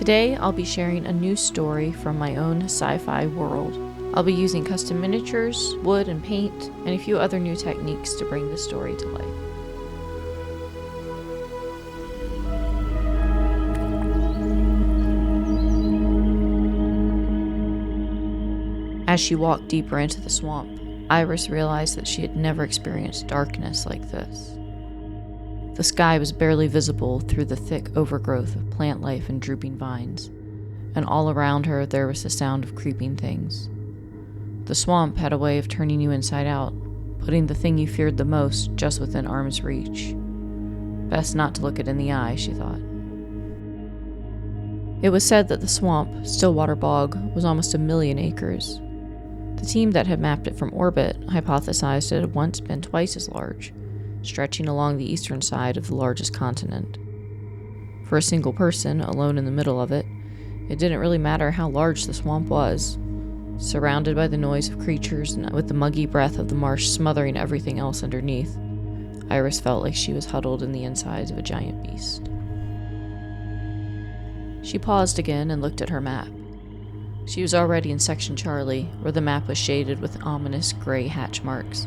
Today, I'll be sharing a new story from my own sci-fi world. I'll be using custom miniatures, wood and paint, and a few other new techniques to bring the story to life. As she walked deeper into the swamp, Iris realized that she had never experienced darkness like this. The sky was barely visible through the thick overgrowth of plant life and drooping vines, and all around her there was the sound of creeping things. The swamp had a way of turning you inside out, putting the thing you feared the most just within arm's reach. Best not to look it in the eye, she thought. It was said that the swamp, Stillwater Bog, was almost 1 million acres. The team that had mapped it from orbit hypothesized it had once been twice as large, stretching along the eastern side of the largest continent. For a single person, alone in the middle of it, it didn't really matter how large the swamp was. Surrounded by the noise of creatures and with the muggy breath of the marsh smothering everything else underneath, Iris felt like she was huddled in the insides of a giant beast. She paused again and looked at her map. She was already in Section Charlie, where the map was shaded with ominous gray hatch marks.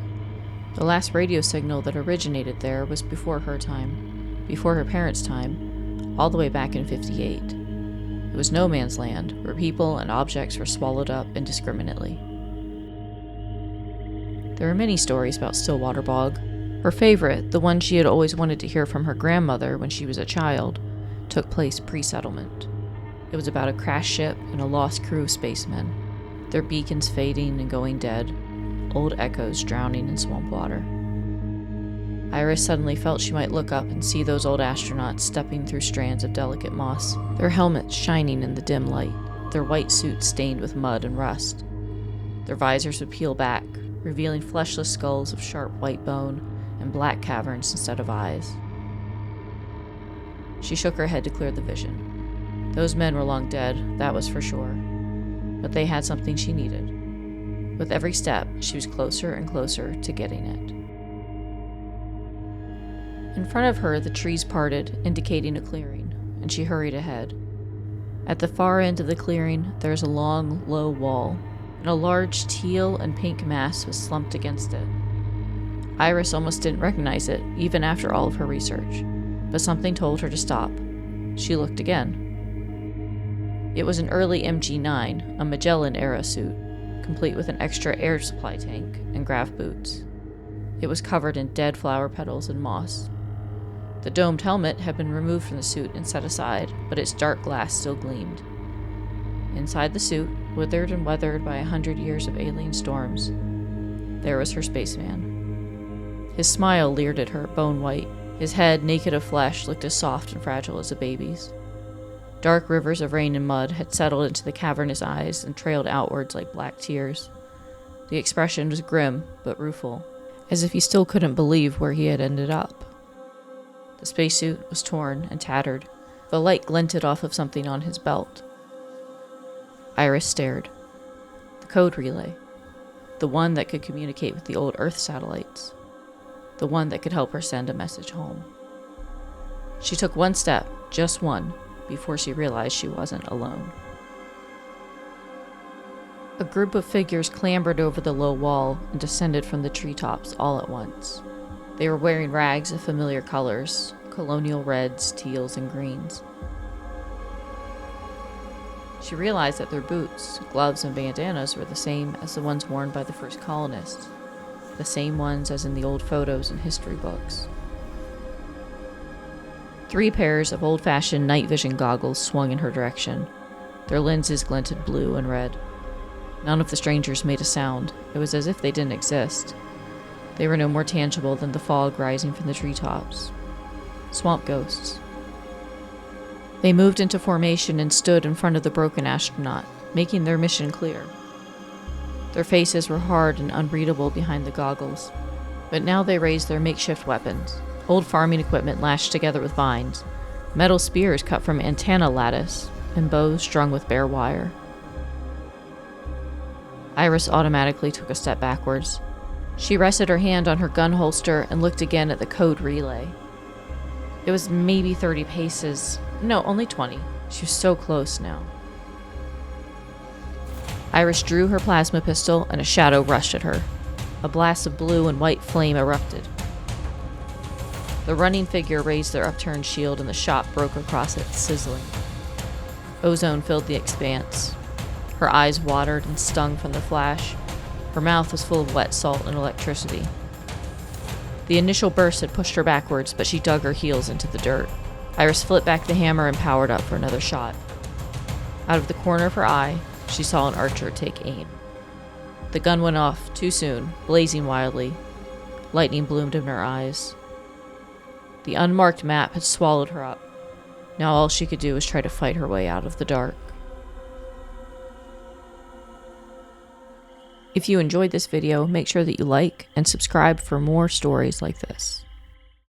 The last radio signal that originated there was before her time, before her parents' time, all the way back in 58. It was no man's land, where people and objects were swallowed up indiscriminately. There were many stories about Stillwater Bog. Her favorite, the one she had always wanted to hear from her grandmother when she was a child, took place pre-settlement. It was about a crashed ship and a lost crew of spacemen, their beacons fading and going dead, old echoes drowning in swamp water. Iris suddenly felt she might look up and see those old astronauts stepping through strands of delicate moss, their helmets shining in the dim light, their white suits stained with mud and rust. Their visors would peel back, revealing fleshless skulls of sharp white bone and black caverns instead of eyes. She shook her head to clear the vision. Those men were long dead, that was for sure. But they had something she needed. With every step, she was closer and closer to getting it. In front of her, the trees parted, indicating a clearing, and she hurried ahead. At the far end of the clearing, there was a long, low wall, and a large teal and pink mass was slumped against it. Iris almost didn't recognize it, even after all of her research, but something told her to stop. She looked again. It was an early MG-9, a Magellan-era suit, complete with an extra air supply tank and grav boots. It was covered in dead flower petals and moss. The domed helmet had been removed from the suit and set aside, but its dark glass still gleamed. Inside the suit, withered and weathered by 100 years of alien storms, there was her spaceman. His smile leered at her, bone-white. His head, naked of flesh, looked as soft and fragile as a baby's. Dark rivers of rain and mud had settled into the cavernous eyes and trailed outwards like black tears. The expression was grim, but rueful, as if he still couldn't believe where he had ended up. The spacesuit was torn and tattered. The light glinted off of something on his belt. Iris stared. The code relay. The one that could communicate with the old Earth satellites. The one that could help her send a message home. She took one step, just one, before she realized she wasn't alone. A group of figures clambered over the low wall and descended from the treetops all at once. They were wearing rags of familiar colors, colonial reds, teals, and greens. She realized that their boots, gloves, and bandanas were the same as the ones worn by the first colonists, the same ones as in the old photos and history books. 3 pairs of old-fashioned night vision goggles swung in her direction. Their lenses glinted blue and red. None of the strangers made a sound. It was as if they didn't exist. They were no more tangible than the fog rising from the treetops. Swamp ghosts. They moved into formation and stood in front of the broken astronaut, making their mission clear. Their faces were hard and unreadable behind the goggles, but now they raised their makeshift weapons. Old farming equipment lashed together with vines, metal spears cut from antenna lattice, and bows strung with bare wire. Iris automatically took a step backwards. She rested her hand on her gun holster and looked again at the code relay. It was maybe 30 paces. No, only 20. She was so close now. Iris drew her plasma pistol, and a shadow rushed at her. A blast of blue and white flame erupted. The running figure raised their upturned shield, and the shot broke across it, sizzling. Ozone filled the expanse. Her eyes watered and stung from the flash. Her mouth was full of wet salt and electricity. The initial burst had pushed her backwards, but she dug her heels into the dirt. Iris flipped back the hammer and powered up for another shot. Out of the corner of her eye, she saw an archer take aim. The gun went off too soon, blazing wildly. Lightning bloomed in her eyes. The unmarked map had swallowed her up. Now all she could do was try to fight her way out of the dark. If you enjoyed this video, make sure that you like and subscribe for more stories like this.